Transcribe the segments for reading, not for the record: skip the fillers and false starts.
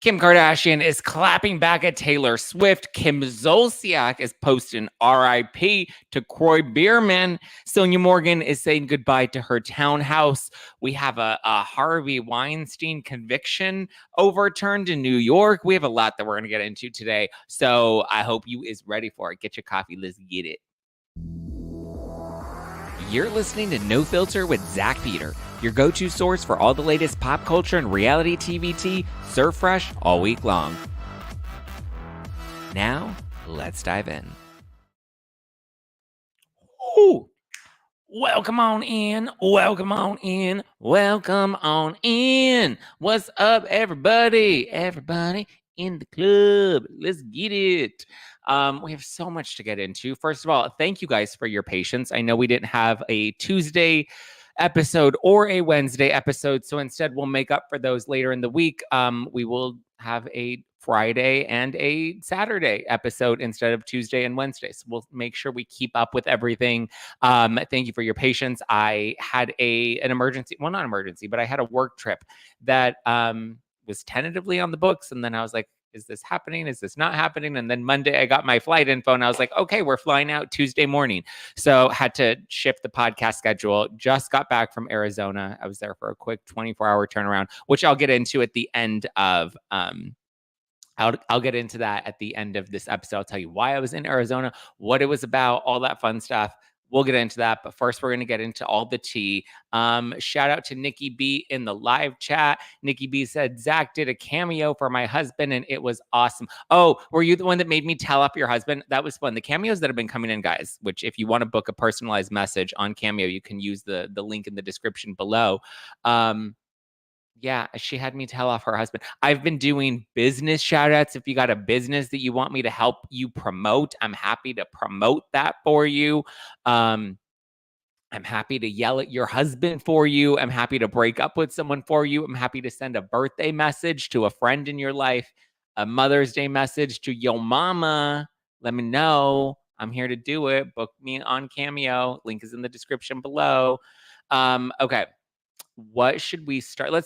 Kim Kardashian is clapping back at Taylor Swift. Kim Zolciak is posting RIP to Kroy Bierman. Sonja Mogan is saying goodbye to her townhouse. We have a Harvey Weinstein conviction overturned in New York. We have a lot that we're going to get into today. So I hope you is ready for it. Get your coffee. Let's get it. You're listening to No Filter with Zach Peter, your go-to source for all the latest pop culture and reality TV tea, served fresh all week long. Now, let's dive in. Ooh. Welcome on in. Welcome on in. Welcome on in. What's up, everybody? Everybody in the club. Let's get it. We have so much to get into. First of all, thank you guys for your patience. I know we didn't have a Tuesday episode or a Wednesday episode, so instead we'll make up for those later in the week. We will have a Friday and a Saturday episode instead of Tuesday and Wednesday. So we'll make sure we keep up with everything. Thank you for your patience. I had an emergency, well, not emergency, but I had a work trip that was tentatively on the books. And then I was like, is this happening? Is this not happening? And then Monday I got my flight info and I was like, okay, we're flying out Tuesday morning. So had to shift the podcast schedule. Just got back from Arizona. I was there for a quick 24-hour turnaround, which I'll get into at the end of I'll get into that at the end of this episode. I'll tell you why I was in Arizona, what it was about, all that fun stuff. We'll get into that. But first, we're going to get into all the tea. Shout out to Nikki B in the live chat. Nikki B said, Zach did a cameo for my husband and it was awesome. Oh, were you the one that made me tell up your husband? That was fun. The cameos that have been coming in, guys, which if you want to book a personalized message on Cameo, you can use the link in the description below. Yeah, she had me tell off her husband. I've been doing business shout outs. If you got a business that you want me to help you promote, I'm happy to promote that for you. I'm happy to yell at your husband for you. I'm happy to break up with someone for you. I'm happy to send a birthday message to a friend in your life, a Mother's Day message to your mama. Let me know. I'm here to do it. Book me on Cameo. Link is in the description below. Okay. What should we start? We have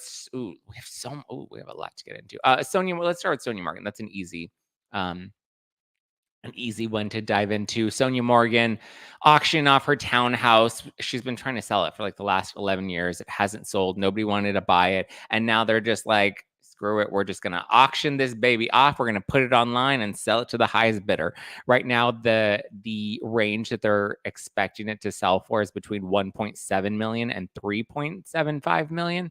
a lot to get into. Sonja, let's start with Sonja Mogan. That's an easy one to dive into. Sonja Mogan auctioning off her townhouse. She's been trying to sell it for like the last 11 years. It hasn't sold. Nobody wanted to buy it. And now they're just like, screw it. We're just going to auction this baby off. We're going to put it online and sell it to the highest bidder. Right now, the range that they're expecting it to sell for is between 1.7 million and 3.75 million.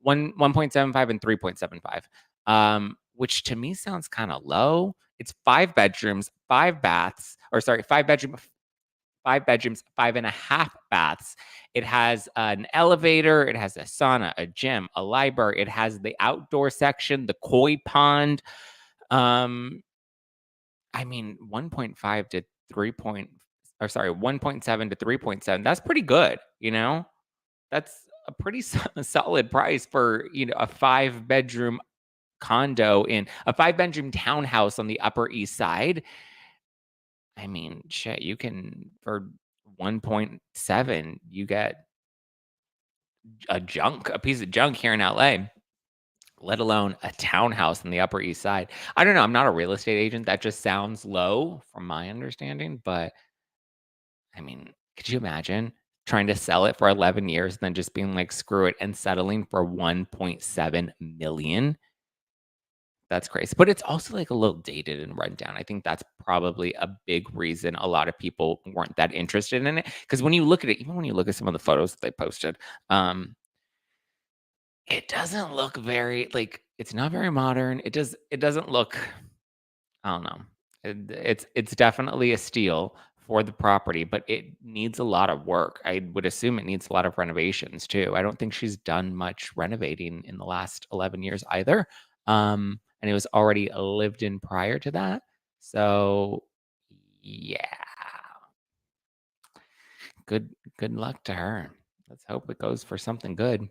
1.75 and 3.75, which to me sounds kind of low. It's 5 bedrooms, 5 baths, 5 bedrooms, 5.5 baths. It has an elevator. It has a sauna, a gym, a library. It has the outdoor section, the koi pond. 1.5 to 1.7 to 3.7. That's pretty good. That's a pretty solid price for, a 5-bedroom condo in a 5-bedroom townhouse on the Upper East Side. Shit, you can, for 1.7, you get a piece of junk here in LA, let alone a townhouse on the Upper East Side. I don't know. I'm not a real estate agent. That just sounds low from my understanding. But could you imagine trying to sell it for 11 years and then just being like, screw it, and settling for 1.7 million? That's crazy. But it's also like a little dated and run down. I think that's probably a big reason a lot of people weren't that interested in it. Because when you look at it, even when you look at some of the photos that they posted, it doesn't look very, it's not very modern. It doesn't look, I don't know. It's definitely a steal for the property, but it needs a lot of work. I would assume it needs a lot of renovations too. I don't think she's done much renovating in the last 11 years either. And it was already lived in prior to that. So yeah. Good luck to her. Let's hope it goes for something good.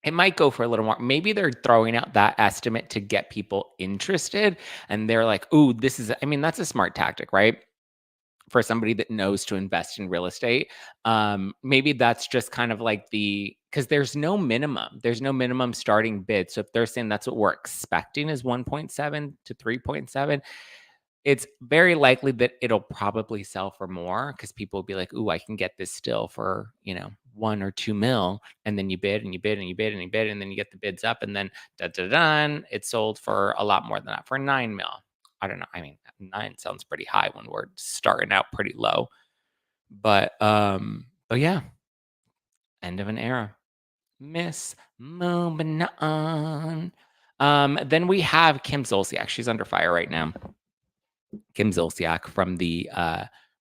It might go for a little more. Maybe they're throwing out that estimate to get people interested. And they're like, ooh, that's a smart tactic, right? for somebody that knows to invest in real estate. Maybe that's just kind of like because there's no minimum starting bid. So if they're saying that's what we're expecting is 1.7 to 3.7, it's very likely that it'll probably sell for more because people will be like, ooh, I can get this still for, 1 or 2 mil. And then you bid and you bid and you bid and you bid, and then you get the bids up, and then it's sold for a lot more than that, for 9 mil. I don't know. I mean, 9 sounds pretty high when we're starting out pretty low. But yeah, end of an era. Miss moving on. Then we have Kim Zolciak. She's under fire right now. Kim Zolciak from the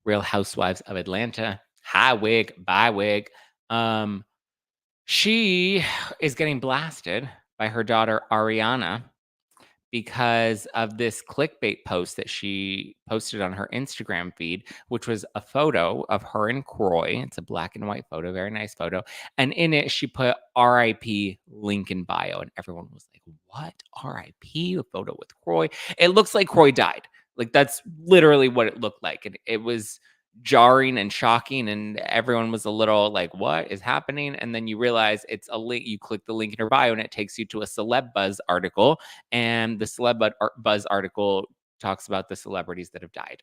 Real Housewives of Atlanta. Hi wig, bye wig. She is getting blasted by her daughter Ariana because of this clickbait post that she posted on her Instagram feed, which was a photo of her and Kroy. It's a black and white photo, very nice photo. And in it, she put RIP link in bio. And everyone was like, what? RIP? A photo with Kroy? It looks like Kroy died. Like, that's literally what it looked like. And it was jarring and shocking, and everyone was a little like, what is happening? And then you realize it's a link. You click the link in her bio and it takes you to a Celeb Buzz article, and the Celeb Buzz article talks about the celebrities that have died.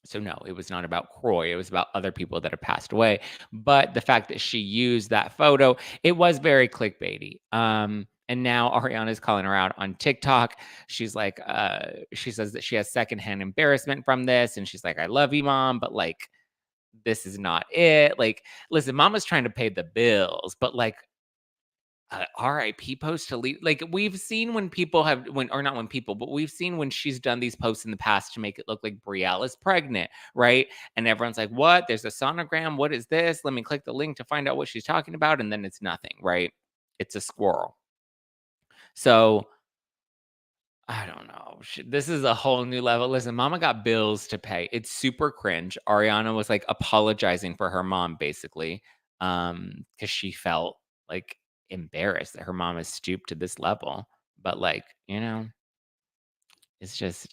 So no, it was not about Kroy. It was about other people that have passed away. But the fact that she used that photo, it was very clickbaity. And now Ariana's calling her out on TikTok. She's like, she says that she has secondhand embarrassment from this. And she's like, I love you, mom, but like, this is not it. Like, listen, mama's trying to pay the bills, but like, RIP post to leave. Like, we've seen when people have, or not when people, but we've seen when she's done these posts in the past to make it look like Brielle is pregnant, right? And everyone's like, what? There's a sonogram. What is this? Let me click the link to find out what she's talking about. And then it's nothing, right? It's a squirrel. So I don't know. This is a whole new level. Listen, mama got bills to pay. It's super cringe. Ariana was like apologizing for her mom, basically, because she felt like embarrassed that her mom has stooped to this level. But like, it's just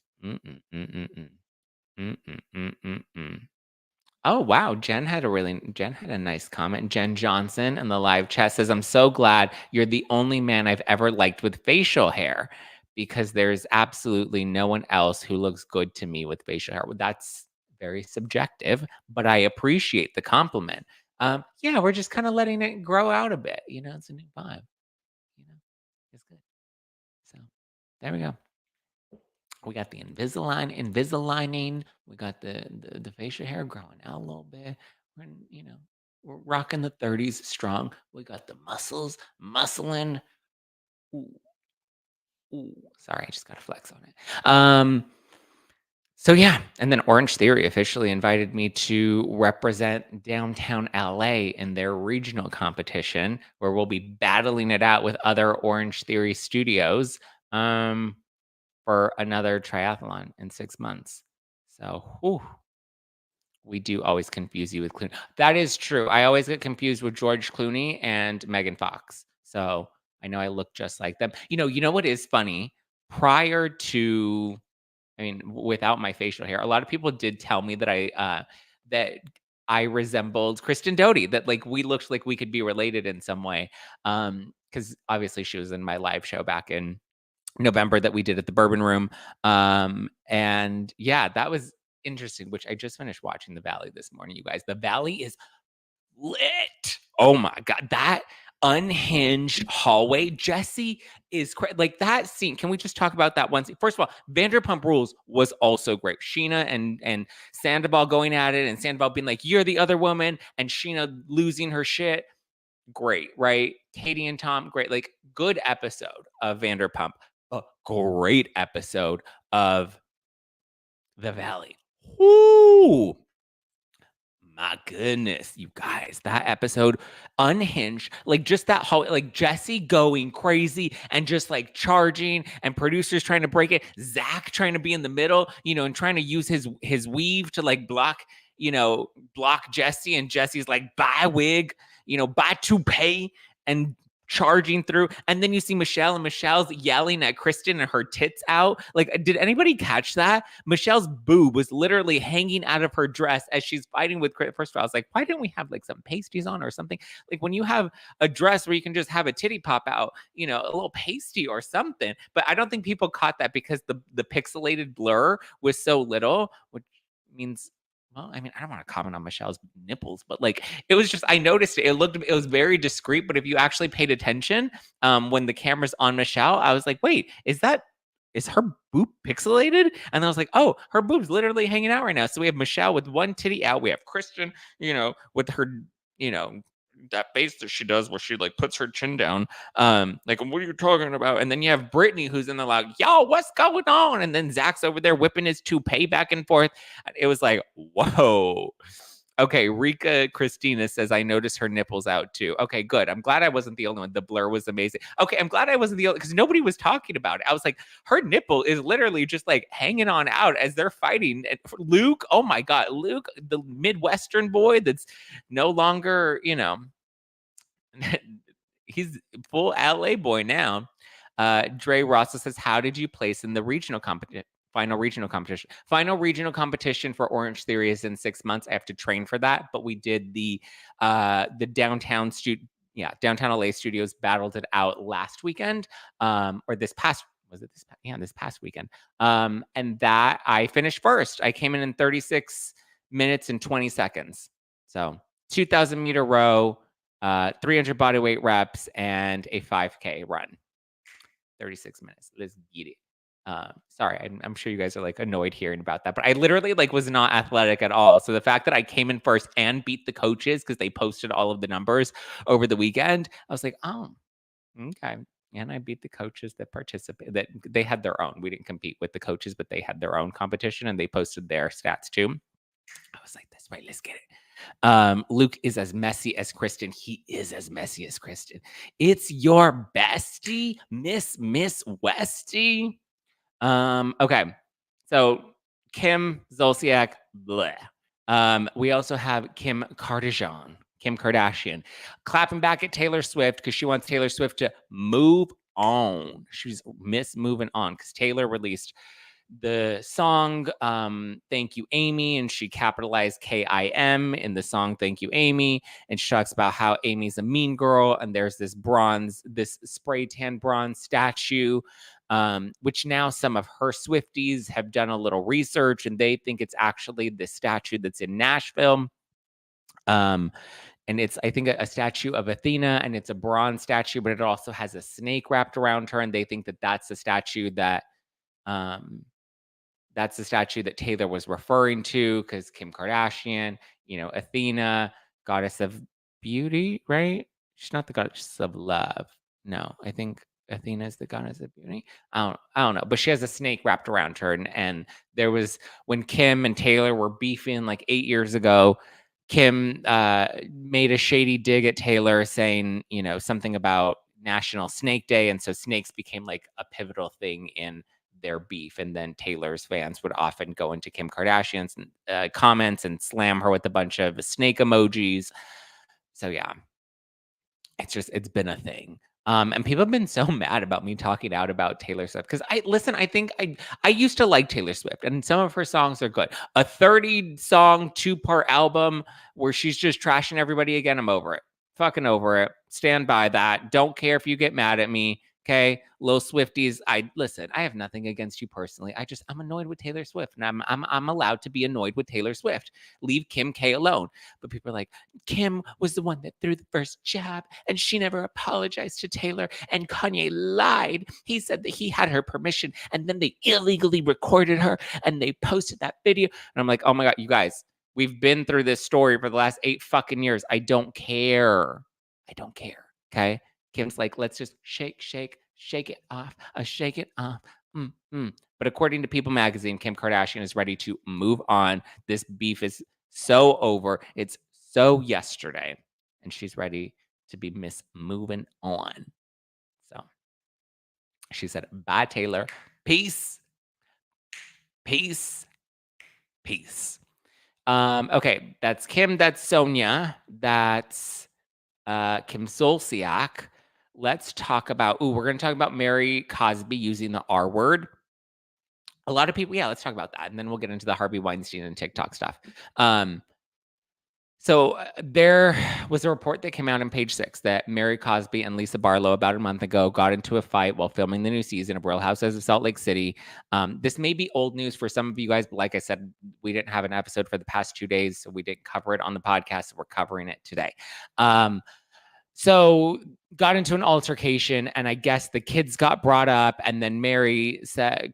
Oh, wow. Jen had a nice comment. Jen Johnson in the live chat says, I'm so glad you're the only man I've ever liked with facial hair, because there's absolutely no one else who looks good to me with facial hair. Well, that's very subjective, but I appreciate the compliment. Yeah, we're just kind of letting it grow out a bit. It's a new vibe. It's good. So there we go. We got the Invisalining. We got the facial hair growing out a little bit. We're rocking the 30s strong. We got the muscles, muscling. Ooh, ooh. Sorry, I just got to flex on it. So yeah, and then Orange Theory officially invited me to represent downtown LA in their regional competition, where we'll be battling it out with other Orange Theory studios. For another triathlon in 6 months. So, we do always confuse you with Clooney. That is true. I always get confused with George Clooney and Megan Fox. So, I know I look just like them. You know what is funny? Prior to, without my facial hair, a lot of people did tell me that I resembled Kristen Doty, that like we looked like we could be related in some way. Because obviously she was in my live show back in November that we did at the Bourbon Room. And yeah, that was interesting, which I just finished watching The Valley this morning, you guys. The Valley is lit. Oh my God. That unhinged hallway. Jesse is like that scene. Can we just talk about that one scene? First of all, Vanderpump Rules was also great. Sheena and Sandoval going at it, and Sandoval being like, you're the other woman, and Sheena losing her shit. Great, right? Katie and Tom, great. Like, good episode of Vanderpump. A great episode of The Valley. Whoo! My goodness, you guys, that episode, unhinged, like just that whole, like Jesse going crazy and just like charging, and producers trying to break it, Zach trying to be in the middle, and trying to use his weave to like block Jesse, and Jesse's like, bye wig, bye toupee, and charging through, and then you see Michelle, and Michelle's yelling at Kristen and her tits out. Like, did anybody catch that? Michelle's boob was literally hanging out of her dress as she's fighting with Kristen. First of all, I was like, why didn't we have like some pasties on or something? Like, when you have a dress where you can just have a titty pop out, a little pasty or something. But I don't think people caught that because the pixelated blur was so little, which means, well, I mean, I don't want to comment on Michelle's nipples, but like, it was just, I noticed it was very discreet. But if you actually paid attention, when the camera's on Michelle, I was like, wait, is her boob pixelated? And I was like, oh, her boob's literally hanging out right now. So we have Michelle with one titty out. We have Kristen, with her, that face that she does where she like puts her chin down. Like, what are you talking about? And then you have Brittany who's in the like, yo, what's going on? And then Zach's over there whipping his toupee back and forth. It was like, whoa. Okay, Rika Christina says, I noticed her nipples out too. Okay, good. I'm glad I wasn't the only one. The blur was amazing. Okay, I'm glad I wasn't the only, because nobody was talking about it. I was like, her nipple is literally just like hanging on out as they're fighting. And Luke, oh my God, Luke, the Midwestern boy that's no longer, he's full LA boy now. Dre Rossa says, how did you place in the regional competition? Final regional competition for Orange Theory is in 6 months. I have to train for that, but we did the downtown LA studios battled it out last weekend, or this past this past weekend. And that I finished first. I came in 36 minutes and 20 seconds. So 2,000 meter row, 300 body weight reps, and a 5K run. 36 minutes. Let's get it. Sorry, I'm sure you guys are like annoyed hearing about that, but I literally like was not athletic at all. So the fact that I came in first and beat the coaches because they posted all of the numbers over the weekend, I was like, oh, okay. And I beat the coaches that participated. That they had their own. We didn't compete with the coaches, but they had their own competition and they posted their stats too. I was like, that's right. Let's get it. Luke is as messy as Kristen. He is as messy as Kristen. It's your bestie, Miss Westie. Okay. So Kim Zolciak, bleh. We also have Kim Kardashian, clapping back at Taylor Swift because she wants Taylor Swift to move on. She's moving on because Taylor released the song Thank You Amy, and she capitalized KIM in the song Thank You Amy, and she talks about how Amy's a mean girl, and there's this spray tan bronze statue, which now some of her Swifties have done a little research and they think it's actually the statue that's in Nashville. And it's, I think, a statue of Athena, and it's a bronze statue, but it also has a snake wrapped around her, and they think that that's the statue that Taylor was referring to, because Kim Kardashian, Athena, goddess of beauty, right? She's not the goddess of love. No, I think Athena is the goddess of beauty. I don't know, but she has a snake wrapped around her, and there was, when Kim and Taylor were beefing like 8 years ago, Kim made a shady dig at Taylor, saying, something about National Snake Day, and so snakes became like a pivotal thing in their beef. And then Taylor's fans would often go into Kim Kardashian's comments and slam her with a bunch of snake emojis. So yeah, it's been a thing. And people have been so mad about me talking out about Taylor Swift because I think I used to like Taylor Swift, and some of her songs are good. A 30-song 2-part album where she's just trashing everybody again, I'm over it. Fucking over it. Stand by that. Don't care if you get mad at me. Okay, Lil Swifties. I have nothing against you personally. I'm annoyed with Taylor Swift, and I'm allowed to be annoyed with Taylor Swift. Leave Kim K alone. But people are like, Kim was the one that threw the first jab, and she never apologized to Taylor, and Kanye lied. He said that he had her permission, and then they illegally recorded her, and they posted that video. And I'm like, oh my God, you guys, we've been through this story for the last 8 fucking years. I don't care. Okay? Kim's like, let's just shake it off, shake it off. But according to People Magazine, Kim Kardashian is ready to move on. This beef is so over. It's so yesterday, and she's ready to be moving on. So she said, bye, Taylor. Peace. Okay, that's Kim. That's Sonja. That's Kim Zolciak. let's talk about, we're going to talk about Mary Cosby using the R word. A lot of people, let's talk about that. And then we'll get into the Harvey Weinstein and TikTok stuff. So there was a report that came out on Page Six that Mary Cosby and Lisa Barlow about a month ago got into a fight while filming the new season of Real Housewives of Salt Lake City. This may be old news for some of you guys, but like I said, we didn't have an episode for the past 2 days, so we didn't cover it on the podcast. So we're covering it today. So got into an altercation, and I guess the kids got brought up, and then Mary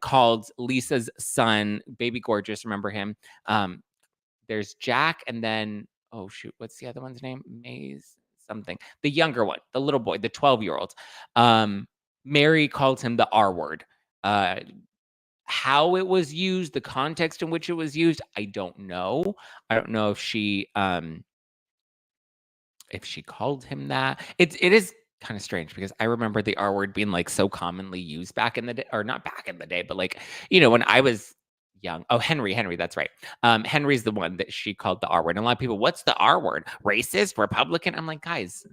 called Lisa's son, Baby Gorgeous, remember him? There's Jack, and then, oh shoot, what's the other one's name? Maze something. The younger one, the little boy, the 12-year-old. Mary called him the R word. How it was used, the context in which it was used, I don't know. I don't know if she called him that. It is kind of strange because I remember the R word being like so commonly used back in the day, or not back in the day, but like, when I was young. Oh, Henry, that's right. Henry's the one that she called the R word. And a lot of people, what's the R word? Racist, Republican? I'm like, guys,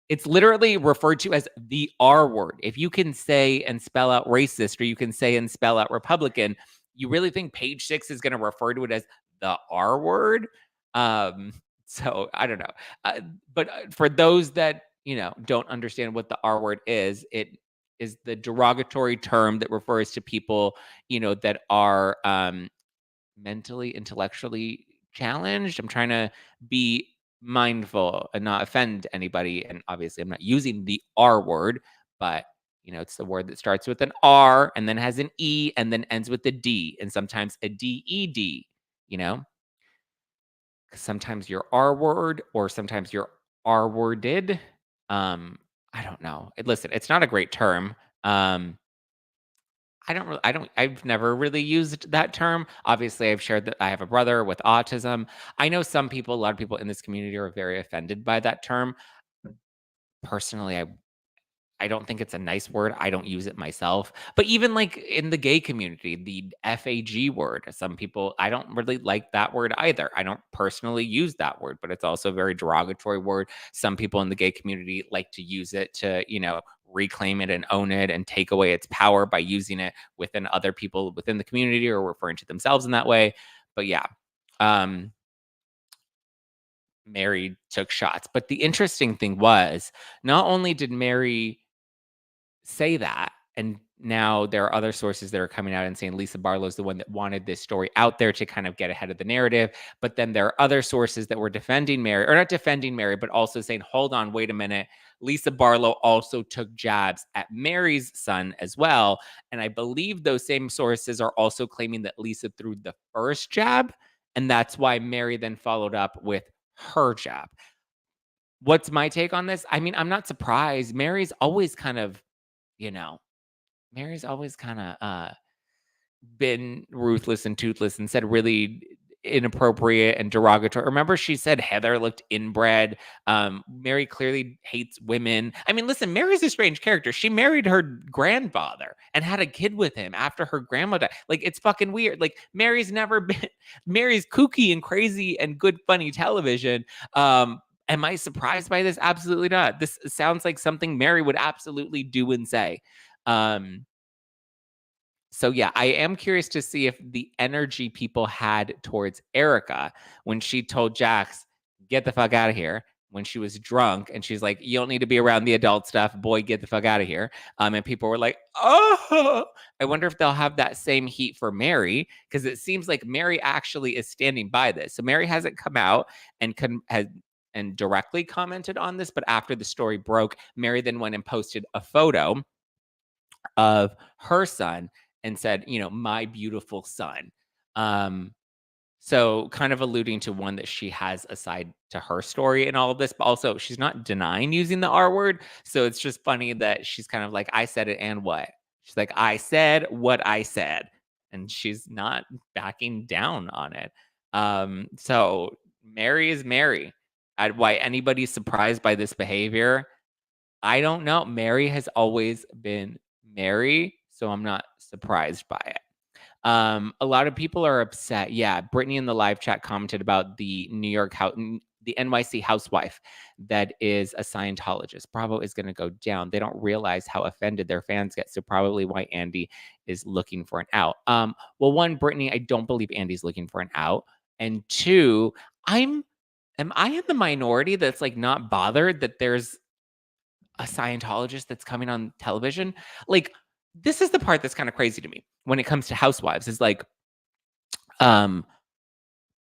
it's literally referred to as the R word. If you can say and spell out racist, or you can say and spell out Republican, you really think Page Six is going to refer to it as the R word? So I don't know. But for those that, don't understand what the R word is, it is the derogatory term that refers to people, that are mentally, intellectually challenged. I'm trying to be mindful and not offend anybody. And obviously, I'm not using the R word, but it's the word that starts with an R and then has an E and then ends with a D, and sometimes a DED, sometimes you're R word or sometimes you're R worded. I don't know. Listen, it's not a great term. I've never really used that term. Obviously, I've shared that I have a brother with autism. I know a lot of people in this community are very offended by that term. Personally, I don't think it's a nice word. I don't use it myself. But even like in the gay community, the FAG word, some people, I don't really like that word either. I don't personally use that word, but it's also a very derogatory word. Some people in the gay community like to use it to, reclaim it and own it and take away its power by using it within other people within the community or referring to themselves in that way. But yeah, Mary took shots. But the interesting thing was, not only did Mary say that, and now there are other sources that are coming out and saying Lisa Barlow is the one that wanted this story out there to kind of get ahead of the narrative. But then there are other sources that were defending Mary, or not defending Mary, but also saying, hold on, wait a minute. Lisa Barlow also took jabs at Mary's son as well. And I believe those same sources are also claiming that Lisa threw the first jab. And that's why Mary then followed up with her jab. What's my take on this? I mean, I'm not surprised. Mary's always kind of, Mary's always kind of been ruthless and toothless and said really inappropriate and derogatory. Remember, she said Heather looked inbred. Mary clearly hates women. I mean, listen, Mary's a strange character. She married her grandfather and had a kid with him after her grandma died. Like, it's fucking weird. Like, Mary's kooky and crazy and good, funny television. Am I surprised by this? Absolutely not. This sounds like something Mary would absolutely do and say. So yeah, I am curious to see if the energy people had towards Erica when she told Jax, get the fuck out of here, when she was drunk and she's like, you don't need to be around the adult stuff, boy, get the fuck out of here. And people were like, oh, I wonder if they'll have that same heat for Mary, because it seems like Mary actually is standing by this. So Mary hasn't come out and directly commented on this, but after the story broke, Mary then went and posted a photo of her son and said, my beautiful son. So kind of alluding to one that she has aside to her story and all of this, but also she's not denying using the R word. So it's just funny that she's kind of like, I said it and what? She's like, I said what I said. And she's not backing down on it. So Mary is Mary. Why anybody's surprised by this behavior, I don't know. Mary has always been Mary, so I'm not surprised by it. A lot of people are upset. Yeah, Brittany in the live chat commented about the the NYC housewife that is a Scientologist. Bravo is going to go down. They don't realize how offended their fans get. So probably why Andy is looking for an out. Well, one, Brittany, I don't believe Andy's looking for an out. And two, am I in the minority that's like not bothered that there's a Scientologist that's coming on television? Like, this is the part that's kind of crazy to me when it comes to housewives, is like,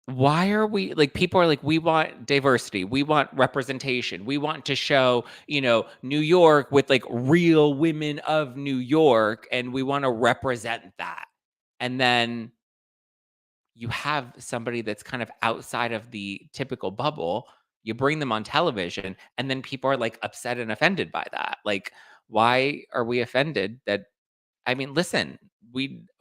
why are we like, people are like, we want diversity, we want representation, we want to show, New York with like real women of New York, and we want to represent that. And then you have somebody that's kind of outside of the typical bubble, you bring them on television, and then people are like upset and offended by that. Like, why are we offended that? I mean, listen,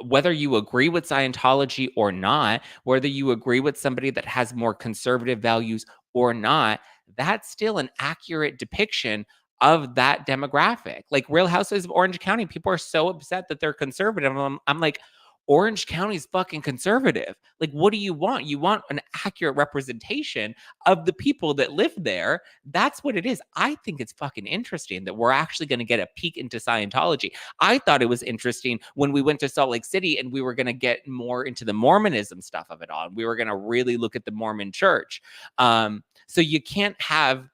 whether you agree with Scientology or not, whether you agree with somebody that has more conservative values or not, that's still an accurate depiction of that demographic. Like Real Housewives of Orange County, people are so upset that they're conservative. I'm like, Orange County's fucking conservative. Like, what do you want? You want an accurate representation of the people that live there. That's what it is. I think it's fucking interesting that we're actually going to get a peek into Scientology. I thought it was interesting when we went to Salt Lake City and we were going to get more into the Mormonism stuff of it all. We were going to really look at the Mormon church. So you can't have,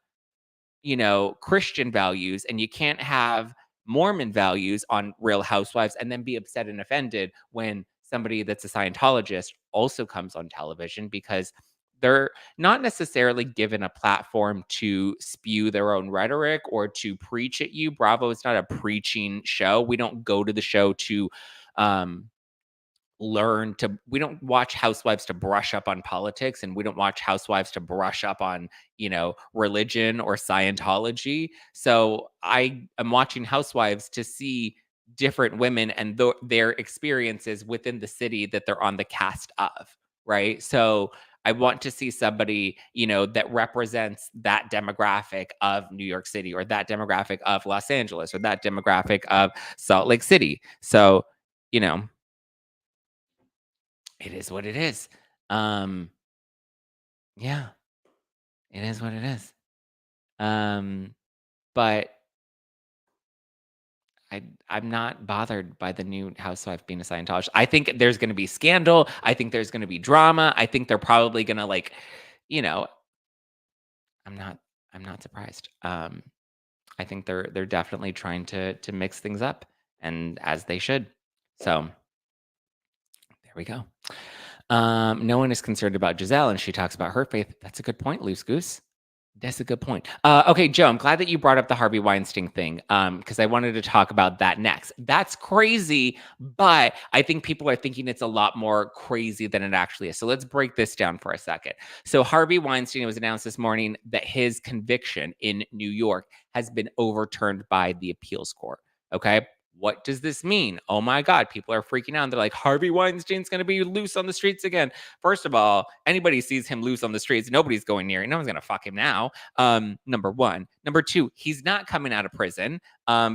Christian values, and you can't have Mormon values on Real Housewives and then be upset and offended when somebody that's a Scientologist also comes on television, because they're not necessarily given a platform to spew their own rhetoric or to preach at you. Bravo is not a preaching show. We don't go to the show to um, we don't watch Housewives to brush up on politics, and we don't watch Housewives to brush up on, religion or Scientology. So I am watching Housewives to see different women and their experiences within the city that they're on the cast of, right? So I want to see somebody, that represents that demographic of New York City, or that demographic of Los Angeles, or that demographic of Salt Lake City. So, you know, it is what it is. Yeah, it is what it is. But I'm not bothered by the new housewife being a Scientologist. I think there's going to be scandal. I think there's going to be drama. I think they're probably going to like, you know, I'm not I'm not surprised. I think they're definitely trying to mix things up, and as they should. So there we go. No one is concerned about Giselle, and she talks about her faith. That's a good point, Loose Goose. That's a good point. Okay, Joe, I'm glad that you brought up the Harvey Weinstein thing, because I wanted to talk about that next. That's crazy, but I think people are thinking it's a lot more crazy than it actually is. So let's break this down for a second. So Harvey Weinstein, it was announced this morning that his conviction in New York has been overturned by the appeals court. Okay. What does this mean? Oh my God, people are freaking out. They're like, Harvey Weinstein's going to be loose on the streets again. First of all, anybody sees him loose on the streets, nobody's going near him. No one's going to fuck him now. Number one. Number two, he's not coming out of prison,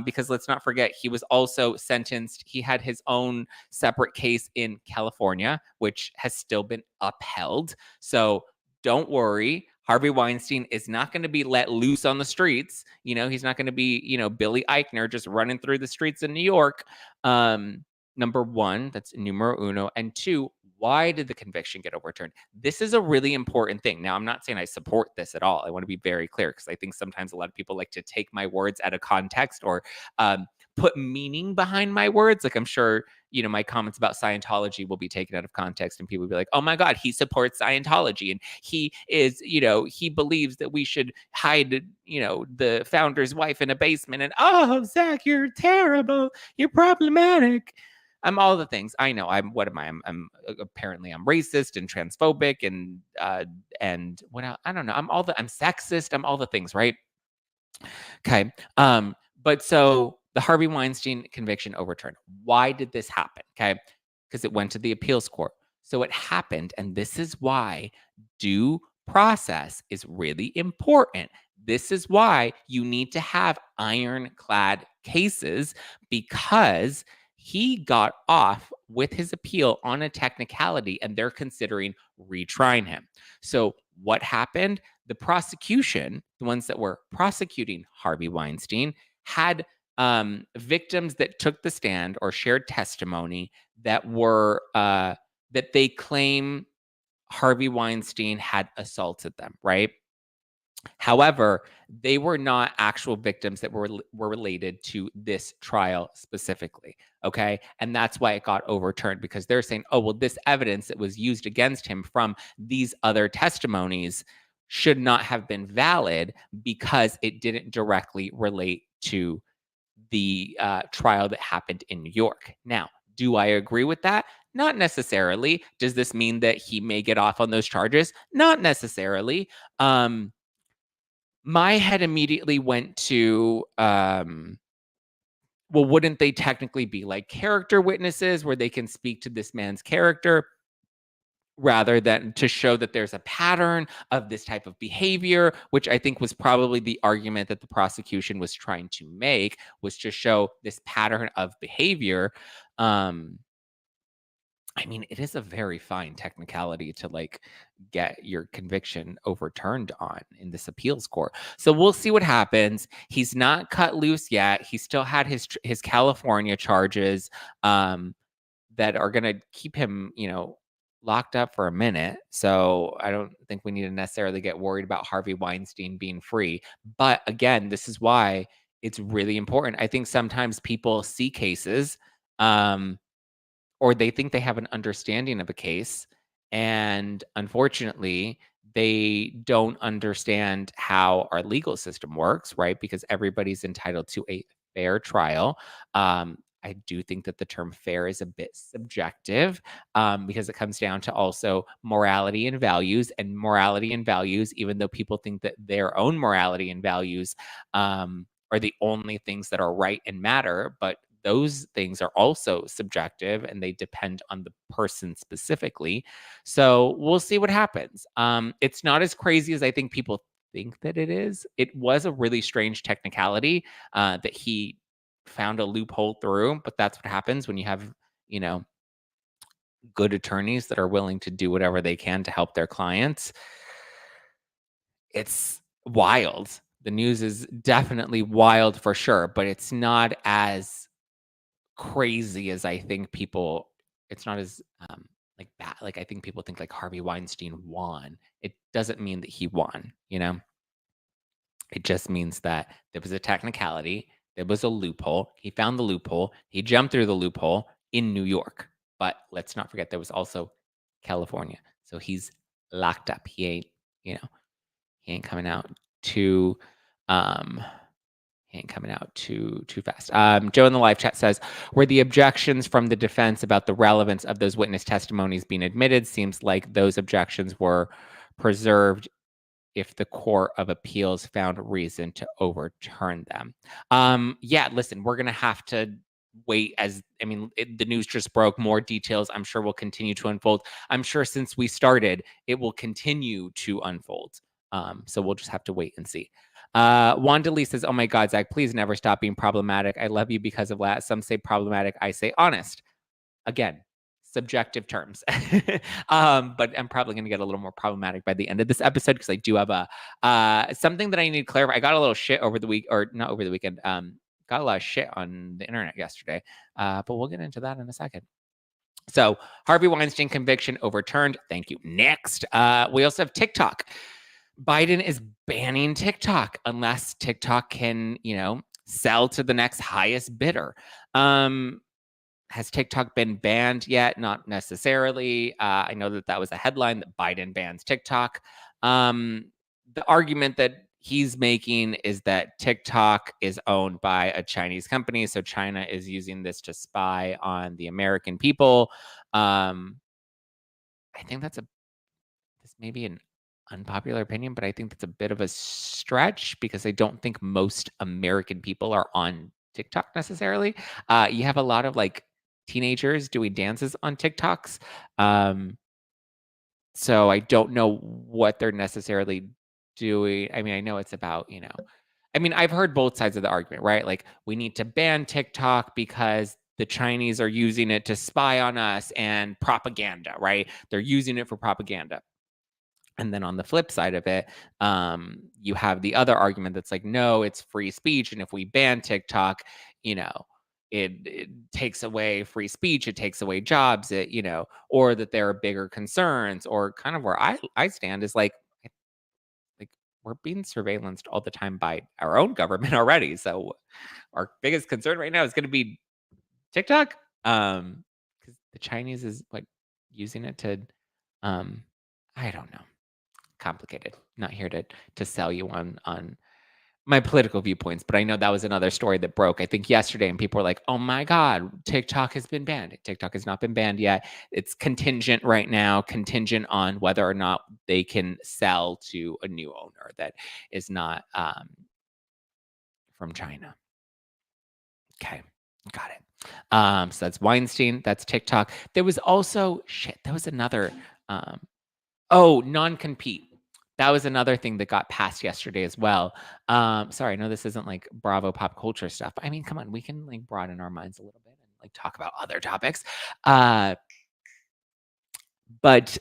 because let's not forget, he was also sentenced. He had his own separate case in California, which has still been upheld. So don't worry. Harvey Weinstein is not going to be let loose on the streets. He's not going to be, Billy Eichner just running through the streets in New York. Number one, that's numero uno. And two, why did the conviction get overturned? This is a really important thing. Now, I'm not saying I support this at all. I want to be very clear, because I think sometimes a lot of people like to take my words out of context, or put meaning behind my words. Like, I'm sure, my comments about Scientology will be taken out of context, and people will be like, oh my God, he supports Scientology. And he is, he believes that we should hide, the founder's wife in a basement. And, oh, Zach, you're terrible. You're problematic. I'm all the things. I know. What am I? I'm apparently I'm racist and transphobic and what else? I don't know. I'm sexist. I'm all the things, right? Okay. But so the Harvey Weinstein conviction overturned. Why did this happen? Okay. Because it went to the appeals court. So it happened, and this is why due process is really important. This is why you need to have ironclad cases, because he got off with his appeal on a technicality, and they're considering retrying him. So what happened? the prosecution, the ones that were prosecuting Harvey Weinstein, had victims that took the stand or shared testimony that were that they claim Harvey Weinstein had assaulted them, right? However, they were not actual victims that were related to this trial specifically. Okay. And that's why it got overturned, because they're saying, oh, well, this evidence that was used against him from these other testimonies should not have been valid because it didn't directly relate to the trial that happened in New York. Now, do I agree with that? Not necessarily. Does this mean that he may get off on those charges? Not necessarily. My head immediately went to, well, wouldn't they technically be like character witnesses where they can speak to this man's character rather than to show that there's a pattern of this type of behavior, which I think was probably the argument that the prosecution was trying to make, was to show this pattern of behavior. I mean, it is a very fine technicality to like get your conviction overturned on in this appeals court. So we'll see what happens. He's not cut loose yet. He still had his California charges that are going to keep him, locked up for a minute. So I don't think we need to necessarily get worried about Harvey Weinstein being free. But again, this is why it's really important. I think sometimes people see cases or they think they have an understanding of a case. And unfortunately, they don't understand how our legal system works, right? Because everybody's entitled to a fair trial. I do think that the term fair is a bit subjective because it comes down to also morality and values. And morality and values, even though people think that their own morality and values are the only things that are right and matter, but those things are also subjective and they depend on the person specifically. So we'll see what happens. It's not as crazy as I think people think that it is. It was a really strange technicality that he found a loophole through, but that's what happens when you have, good attorneys that are willing to do whatever they can to help their clients. It's wild. The news is definitely wild for sure, but it's not as crazy as I think people. It's not as like bad. Like I think people think like Harvey Weinstein won. It doesn't mean that he won. It just means that there was a technicality, there was a loophole. He found the loophole. He jumped through the loophole in New York. But let's not forget there was also California. So he's locked up. He ain't coming out too um ain't coming out too fast. Joe in the live chat says, were the objections from the defense about the relevance of those witness testimonies being admitted? Seems like those objections were preserved if the Court of Appeals found reason to overturn them. Yeah, listen, we're going to have to wait the news just broke. More details, I'm sure, will continue to unfold. I'm sure since we started, it will continue to unfold. So we'll just have to wait and see. Wanda Lee says, oh my God, Zach, please never stop being problematic. I love you because of that. Some say problematic. I say honest. Again, subjective terms. But I'm probably going to get a little more problematic by the end of this episode because I do have something that I need to clarify. I got a little shit over the week, or not over the weekend. Got a lot of shit on the internet yesterday, but we'll get into that in a second. So Harvey Weinstein conviction overturned. Thank you. Next, we also have TikTok. Biden is banning TikTok unless TikTok can, sell to the next highest bidder. Has TikTok been banned yet? Not necessarily. I know that was a headline that Biden bans TikTok. The argument that he's making is that TikTok is owned by a Chinese company, so China is using this to spy on the American people. I think this may be an unpopular opinion, but I think that's a bit of a stretch because I don't think most American people are on TikTok necessarily. You have a lot of like teenagers doing dances on TikToks. So I don't know what they're necessarily doing. I mean, I know it's about, I've heard both sides of the argument, right? Like we need to ban TikTok because the Chinese are using it to spy on us and propaganda, right? They're using it for propaganda. And then on the flip side of it, you have the other argument that's like, no, it's free speech. And if we ban TikTok, you know, it takes away free speech, it takes away jobs, or that there are bigger concerns, or kind of where I stand is like we're being surveillanced all the time by our own government already. So our biggest concern right now is going to be TikTok, because the Chinese is like using it to, um, I don't know, complicated. Not here to sell you on my political viewpoints, but I know that was another story that broke, I think, yesterday, and people were like, "Oh my god, TikTok has been banned." TikTok has not been banned yet. It's contingent right now, contingent on whether or not they can sell to a new owner that is not from China. Okay, got it. So that's Weinstein. That's TikTok. There was also shit. There was another. Um, non-compete. That was another thing that got passed yesterday as well. Sorry, I know this isn't like Bravo pop culture stuff, but I mean, come on, we can like broaden our minds a little bit and like talk about other topics. Uh, but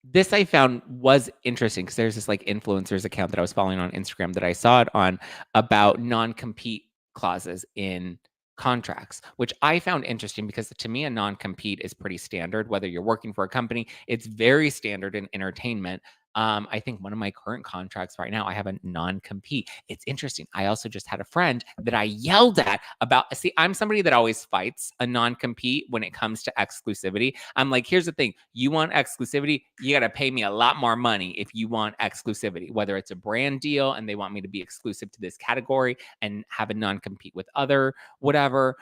this I found was interesting because there's this like influencers account that I was following on Instagram that I saw it on about non-compete clauses in contracts, which I found interesting because to me, a non-compete is pretty standard. Whether you're working for a company, it's very standard in entertainment. I think one of my current contracts right now, I have a non-compete. It's interesting. I also just had a friend that I yelled at about. See, I'm somebody that always fights a non-compete when it comes to exclusivity. I'm like, here's the thing. You want exclusivity, you got to pay me a lot more money if you want exclusivity, whether it's a brand deal and they want me to be exclusive to this category and have a non-compete with other whatever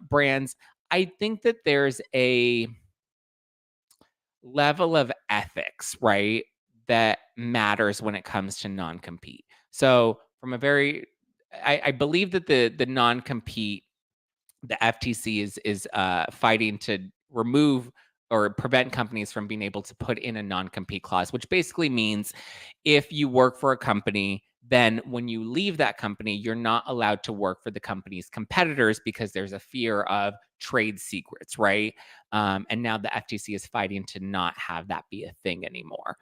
brands. I think that there's a level of ethics, right, that matters when it comes to non-compete. So from a very, I believe that the non-compete, the FTC is fighting to remove or prevent companies from being able to put in a non-compete clause, which basically means if you work for a company, then when you leave that company, you're not allowed to work for the company's competitors because there's a fear of trade secrets, right? And now the FTC is fighting to not have that be a thing anymore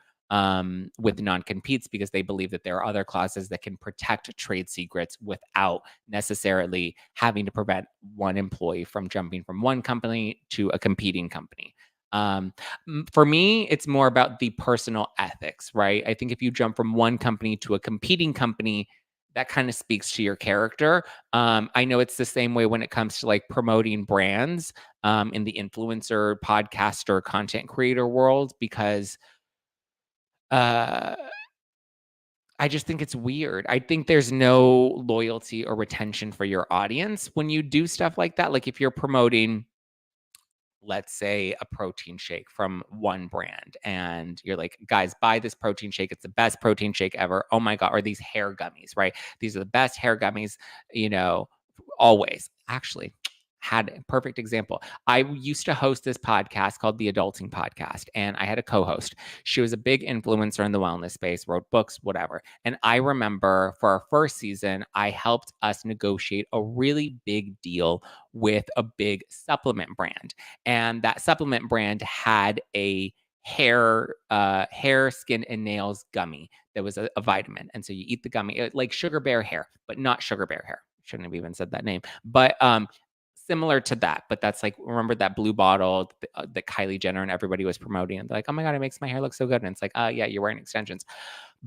with non-competes because they believe that there are other clauses that can protect trade secrets without necessarily having to prevent one employee from jumping from one company to a competing company. For me, it's more about the personal ethics, right? I think if you jump from one company to a competing company, that kind of speaks to your character. I know it's the same way when it comes to like promoting brands in the influencer, podcaster, content creator world, because uh, I just think it's weird. I think there's no loyalty or retention for your audience when you do stuff like that. Like if you're promoting, let's say, a protein shake from one brand and you're like, guys, buy this protein shake. It's the best protein shake ever. Oh my God. Or these hair gummies, right? These are the best hair gummies, always. Actually, had a perfect example. I used to host this podcast called The Adulting Podcast, and I had a co host. She was a big influencer in the wellness space, wrote books, whatever. And I remember for our first season, I helped us negotiate a really big deal with a big supplement brand. And that supplement brand had a hair, skin, and nails gummy that was a vitamin. And so you eat the gummy, like sugar bear hair, but not sugar bear hair. Shouldn't have even said that name. But similar to that, but that's like, remember that blue bottle that Kylie Jenner and everybody was promoting, and they're like, oh my God, it makes my hair look so good. And it's like, yeah, you're wearing extensions.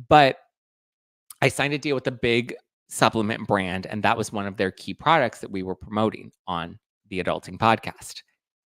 But I signed a deal with a big supplement brand, and that was one of their key products that we were promoting on the Adulting Podcast.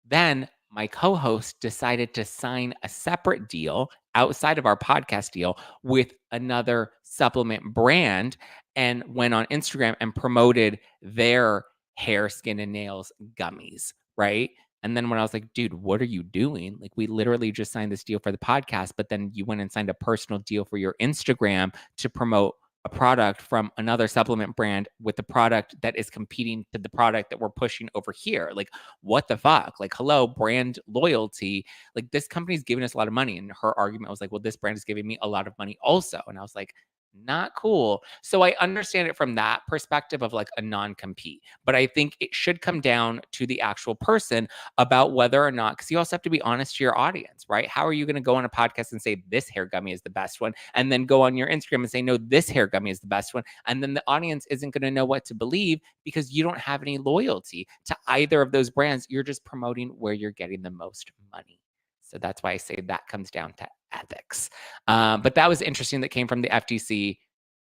Then my co-host decided to sign a separate deal outside of our podcast deal with another supplement brand and went on Instagram and promoted their hair, skin, and nails gummies, right? And then when I was like, dude, what are you doing? Like, we literally just signed this deal for the podcast, but then you went and signed a personal deal for your Instagram to promote a product from another supplement brand with the product that is competing to the product that we're pushing over here. Like, what the fuck? Like, hello, brand loyalty. Like, this company's giving us a lot of money. And her argument was like, well, this brand is giving me a lot of money also. And I was like, Not cool. So I understand it from that perspective of like a non-compete, but I think it should come down to the actual person about whether or not, because you also have to be honest to your audience, right? How are you going to go on a podcast and say this hair gummy is the best one, and then go on your Instagram and say, no, this hair gummy is the best one, and then the audience isn't going to know what to believe because you don't have any loyalty to either of those brands. You're just promoting where you're getting the most money. So that's why I say that comes down to ethics. But that was interesting that came from the FTC.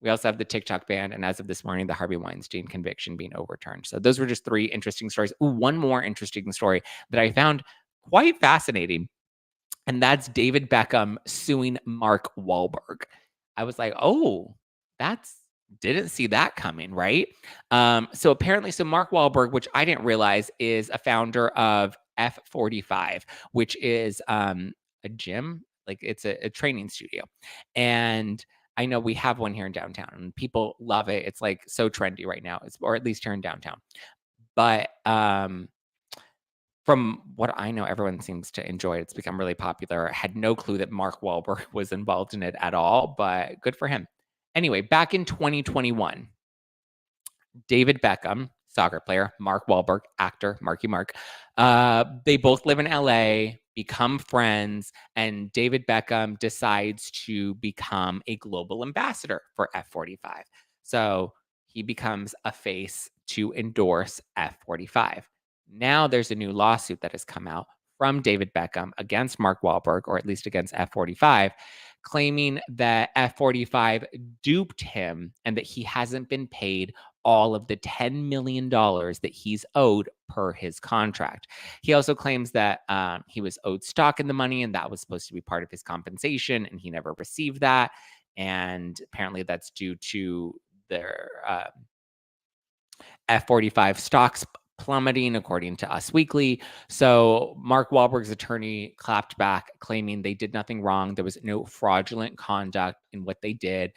We also have the TikTok ban, and as of this morning, the Harvey Weinstein conviction being overturned. So those were just 3 interesting stories. Ooh, one more interesting story that I found quite fascinating, and that's David Beckham suing Mark Wahlberg. I was like, oh, that's didn't see that coming, right? So apparently, so Mark Wahlberg, which I didn't realize, is a founder of F45, which is a gym, like it's a training studio. And I know we have one here in downtown and people love it. It's like so trendy right now. Or at least here in downtown. But from what I know, everyone seems to enjoy it. It's become really popular. I had no clue that Mark Wahlberg was involved in it at all, but good for him. Anyway, back in 2021, David Beckham, soccer player, Mark Wahlberg, actor, Marky Mark, they both live in LA, become friends, and David Beckham decides to become a global ambassador for F45. So he becomes a face to endorse F45. Now there's a new lawsuit that has come out from David Beckham against Mark Wahlberg, or at least against F45, claiming that F45 duped him and that he hasn't been paid all of the $10 million that he's owed per his contract. He also claims that he was owed stock in the money and that was supposed to be part of his compensation and he never received that. And apparently that's due to their F45 stocks plummeting, according to Us Weekly. So Mark Wahlberg's attorney clapped back, claiming they did nothing wrong. There was no fraudulent conduct in what they did.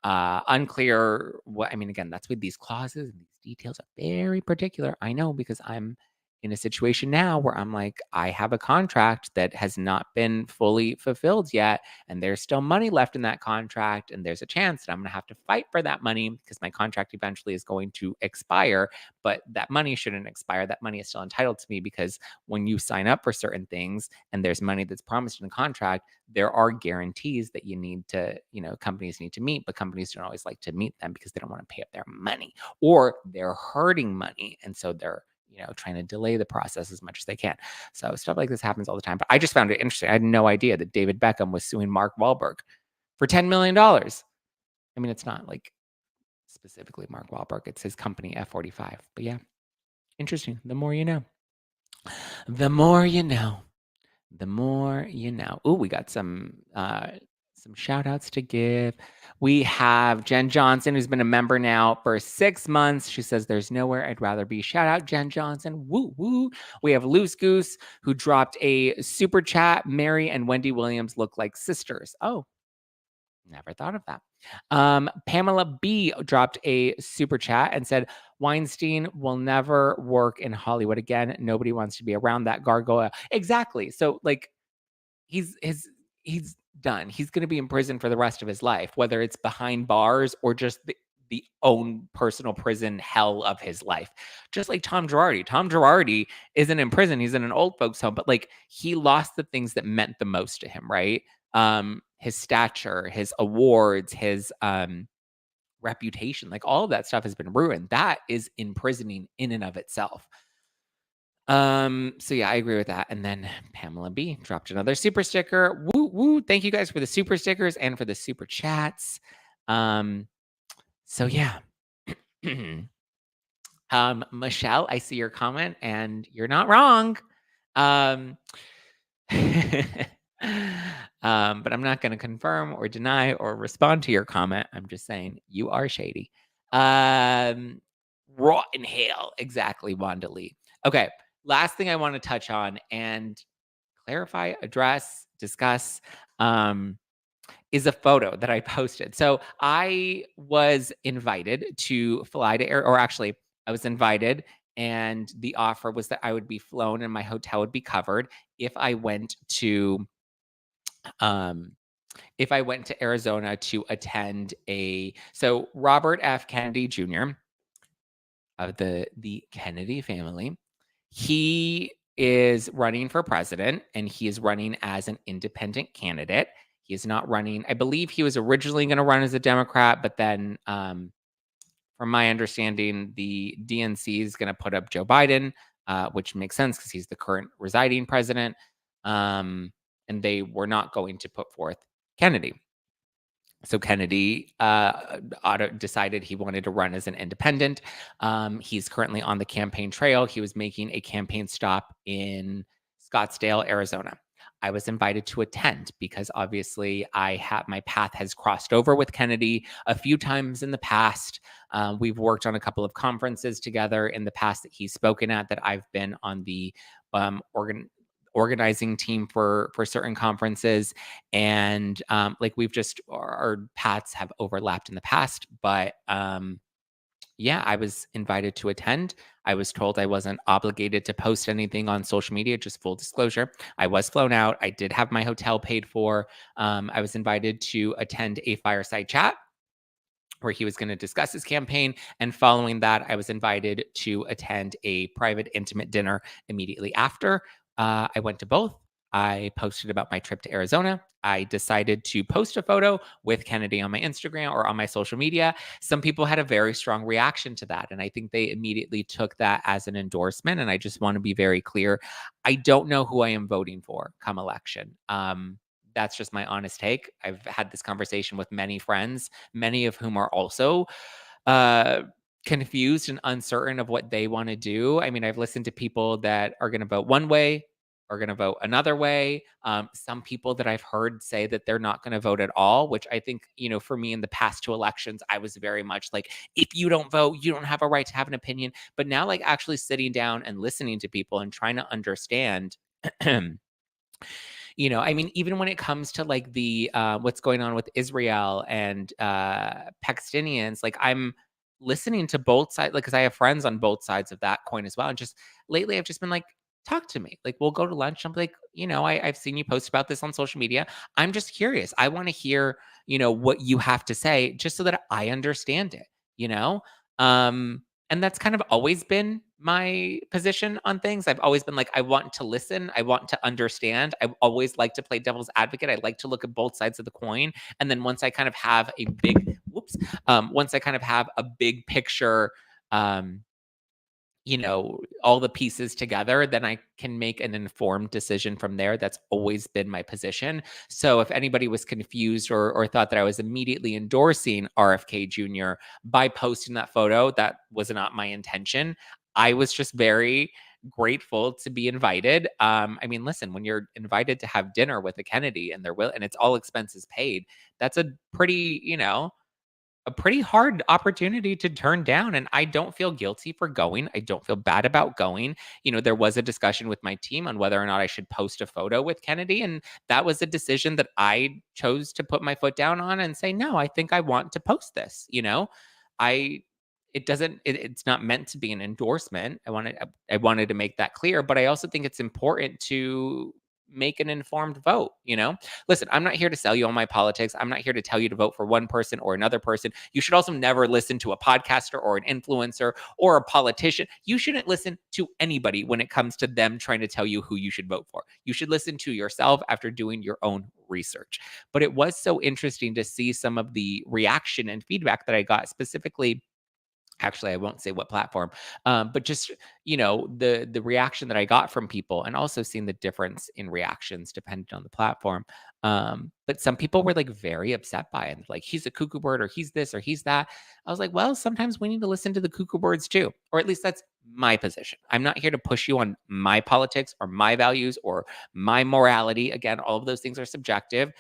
Unclear what, I mean, again, that's with these clauses and these details are very particular. I know because I'm in a situation now where I'm like, I have a contract that has not been fully fulfilled yet, and there's still money left in that contract, and there's a chance that I'm going to have to fight for that money because my contract eventually is going to expire, but that money shouldn't expire. That money is still entitled to me because when you sign up for certain things and there's money that's promised in a contract, there are guarantees that you need to, companies need to meet, but companies don't always like to meet them because they don't want to pay up their money or they're hurting money. And so they're, trying to delay the process as much as they can. So stuff like this happens all the time. But I just found it interesting. I had no idea that David Beckham was suing Mark Wahlberg for $10 million. I mean, it's not like specifically Mark Wahlberg. It's his company, F45. But yeah, interesting. The more you know. The more you know. The more you know. Ooh, we got some shout outs to give. We have Jen Johnson, who's been a member now for 6 months. She says, there's nowhere I'd rather be. Shout out Jen Johnson. Woo, woo. We have Loose Goose, who dropped a super chat. Mary and Wendy Williams look like sisters. Oh, never thought of that. Pamela B dropped a super chat and said, Weinstein will never work in Hollywood again. Nobody wants to be around that gargoyle. Exactly. So like he's done. He's going to be in prison for the rest of his life, whether it's behind bars or just the own personal prison hell of his life. Just like Tom Girardi. Tom Girardi isn't in prison. He's in an old folks home, but like he lost the things that meant the most to him, right? His stature, his awards, his reputation, like all of that stuff has been ruined. That is imprisoning in and of itself. So yeah, I agree with that. And then Pamela B dropped another super sticker. Woo woo. Thank you guys for the super stickers and for the super chats. So yeah. Michelle, I see your comment and you're not wrong. But I'm not going to confirm or deny or respond to your comment. I'm just saying you are shady. Rotten hell. Exactly, Wanda Lee. Okay. Last thing I want to touch on and clarify, address, discuss is a photo that I posted. So I was invited to fly to or actually I was invited and the offer was that I would be flown and my hotel would be covered if I went to if I went to Arizona to attend so Robert F. Kennedy Jr. of the Kennedy family, he is running for president and he is running as an independent candidate. He is not running. I believe he was originally going to run as a Democrat, but then from my understanding, the DNC is going to put up Joe Biden, which makes sense because he's the current residing president. And they were not going to put forth Kennedy. So Kennedy decided he wanted to run as an independent. He's currently on the campaign trail. He was making a campaign stop in Scottsdale, Arizona. I was invited to attend because obviously my path has crossed over with Kennedy a few times in the past. We've worked on a couple of conferences together in the past that he's spoken at, that I've been on the organizing team for certain conferences, and like we've just our paths have overlapped in the past, but yeah, I was invited to attend. I was told I wasn't obligated to post anything on social media. Just full disclosure, I was flown out. I did have my hotel paid for. I was invited to attend a fireside chat where he was going to discuss his campaign. And following that, I was invited to attend a private, intimate dinner immediately after. I went to both. I posted about my trip to Arizona. I decided to post a photo with Kennedy on my Instagram or on my social media. Some people had a very strong reaction to that. And I think they immediately took that as an endorsement. And I just want to be very clear. I don't know who I am voting for come election. That's just my honest take. I've had this conversation with many friends, many of whom are also uh, confused and uncertain of what they want to do. I mean, I've listened to people that are going to vote one way, are going to vote another way. Some people that I've heard say that they're not going to vote at all, which I think, for me in the past two elections, I was very much like, if you don't vote, you don't have a right to have an opinion. But now, like, actually sitting down and listening to people and trying to understand. I mean, even when it comes to like the what's going on with Israel and Palestinians, like I'm listening to both sides, like because I have friends on both sides of that coin as well. And just lately, I've just been like, talk to me. Like we'll go to lunch. I'm like, I've seen you post about this on social media. I'm just curious. I want to hear, what you have to say, just so that I understand it. You know, and that's kind of always been my position on things. I've always been like, I want to listen. I want to understand. I always like to play devil's advocate. I like to look at both sides of the coin. And then once I kind of have once I kind of have a big picture, um, all the pieces together, then I can make an informed decision from there. That's always been my position. So if anybody was confused or thought that I was immediately endorsing RFK Jr. by posting that photo, that was not my intention. I was just very grateful to be invited. I mean, listen, when you're invited to have dinner with a Kennedy and and it's all expenses paid, that's a pretty hard opportunity to turn down, and I don't feel guilty for going. I don't feel bad about going. There was a discussion with my team on whether or not I should post a photo with Kennedy, and that was a decision that I chose to put my foot down on and say, "No, I think I want to post this." I it's not meant to be an endorsement. I wanted to make that clear, but I also think it's important to make an informed vote. Listen, I'm not here to sell you on my politics. I'm not here to tell you to vote for one person or another person. You should also never listen to a podcaster or an influencer or a politician. You shouldn't listen to anybody when it comes to them trying to tell you who you should vote for. You should listen to yourself after doing your own research. But it was so interesting to see some of the reaction and feedback that I got, specifically. Actually, I won't say what platform, but just the reaction that I got from people, and also seeing the difference in reactions depending on the platform. But some people were like very upset by it, like he's a cuckoo bird, or he's this, or he's that. I was like, well, sometimes we need to listen to the cuckoo birds too, or at least that's my position. I'm not here to push you on my politics or my values or my morality. Again, all of those things are subjective.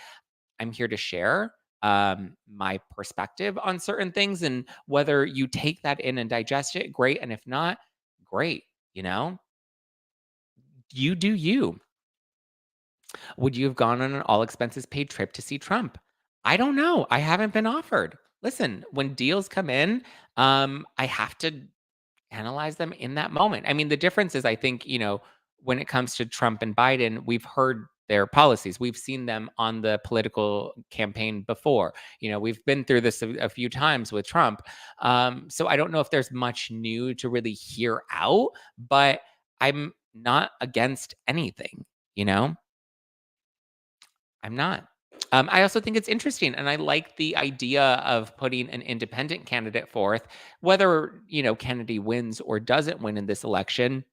I'm here to share my perspective on certain things, and whether you take that in and digest it, great. And if not, great. You know, you do you. Would you have gone on an all expenses paid trip to see Trump? I don't know. I haven't been offered. Listen, when deals come in, I have to analyze them in that moment. I mean, the difference is, I think, when it comes to Trump and Biden, we've heard their policies. We've seen them on the political campaign before. We've been through this a few times with Trump. So I don't know if there's much new to really hear out, but I'm not against anything, you know? I'm not. I also think it's interesting, and I like the idea of putting an independent candidate forth, whether, Kennedy wins or doesn't win in this election.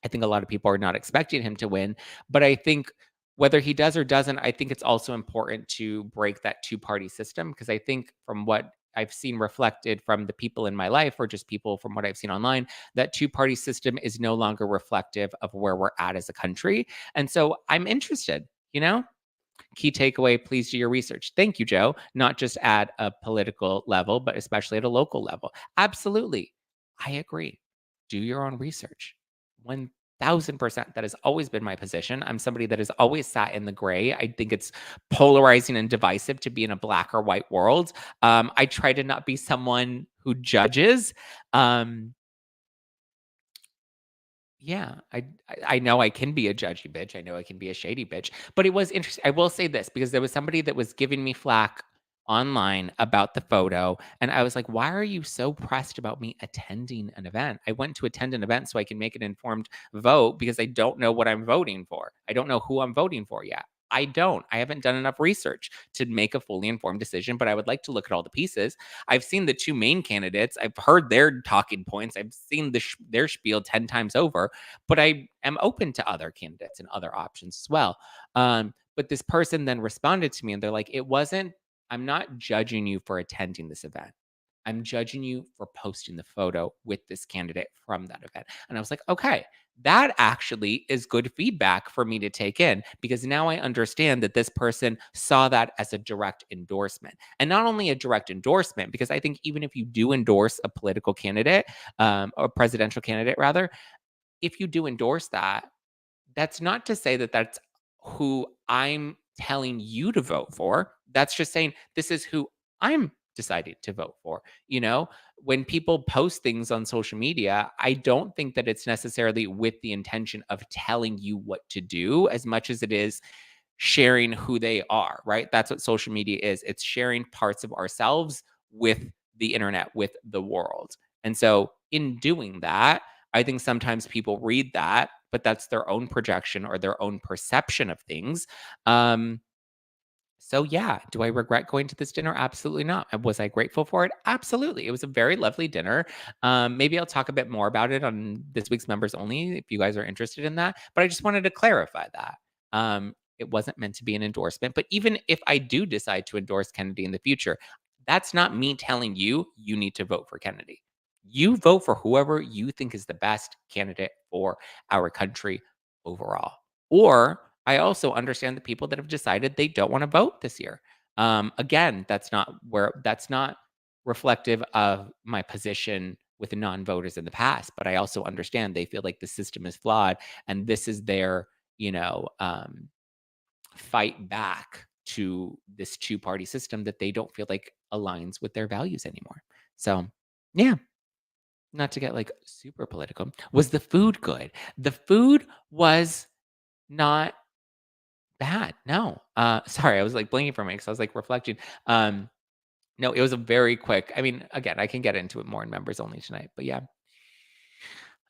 I think a lot of people are not expecting him to win, but I think whether he does or doesn't, I think it's also important to break that two-party system because I think from what I've seen reflected from the people in my life or just people from what I've seen online, that two-party system is no longer reflective of where we're at as a country. And so I'm interested, you know? Key takeaway, please do your research. Thank you, Joe. Not just at a political level, but especially at a local level. Absolutely. I agree. Do your own research. 1000%. That has always been my position. I'm somebody that has always sat in the gray. I think it's polarizing and divisive to be in a black or white world. I try to not be someone who judges. Um, yeah, I know I can be a judgy bitch. I know I can be a shady bitch. But it was interesting. I will say this because there was somebody that was giving me flack online about the photo. And I was like, why are you so pressed about me attending an event? I went to attend an event so I can make an informed vote because I don't know what I'm voting for. I don't know who I'm voting for yet. I don't. I haven't done enough research to make a fully informed decision, but I would like to look at all the pieces. I've seen the two main candidates. I've heard their talking points. I've seen their spiel 10 times over, but I am open to other candidates and other options as well. But this person then responded to me and they're like, I'm not judging you for attending this event. I'm judging you for posting the photo with this candidate from that event. And I was like, okay, that actually is good feedback for me to take in because now I understand that this person saw that as a direct endorsement. And not only a direct endorsement, because I think even if you do endorse a political candidate, or presidential candidate rather, if you do endorse that, that's not to say that that's who I'm telling you to vote for. That's just saying this is who I'm deciding to vote for. When people post things on social media, I don't think that it's necessarily with the intention of telling you what to do as much as it is sharing who they are, right? That's what social media is. It's sharing parts of ourselves with the internet, with the world. And so in doing that, I think sometimes people read that, but that's their own projection or their own perception of things. So yeah, do I regret going to this dinner? Absolutely not. Was I grateful for it? Absolutely. It was a very lovely dinner. Maybe I'll talk a bit more about it on this week's members only if you guys are interested in that. But I just wanted to clarify that. It wasn't meant to be an endorsement. But even if I do decide to endorse Kennedy in the future, that's not me telling you need to vote for Kennedy. You vote for whoever you think is the best candidate for our country overall. Or I also understand the people that have decided they don't want to vote this year. Again, that's not reflective of my position with the non-voters in the past, but I also understand they feel like the system is flawed and this is their, you know, fight back to this two-party system that they don't feel like aligns with their values anymore. So, yeah, not to get like super political. Was the food good? The food was not bad. No. Sorry, I was like blinking for a minute because I was like reflecting. No, it was a very quick. I mean, again, I can get into it more in members only tonight, but yeah.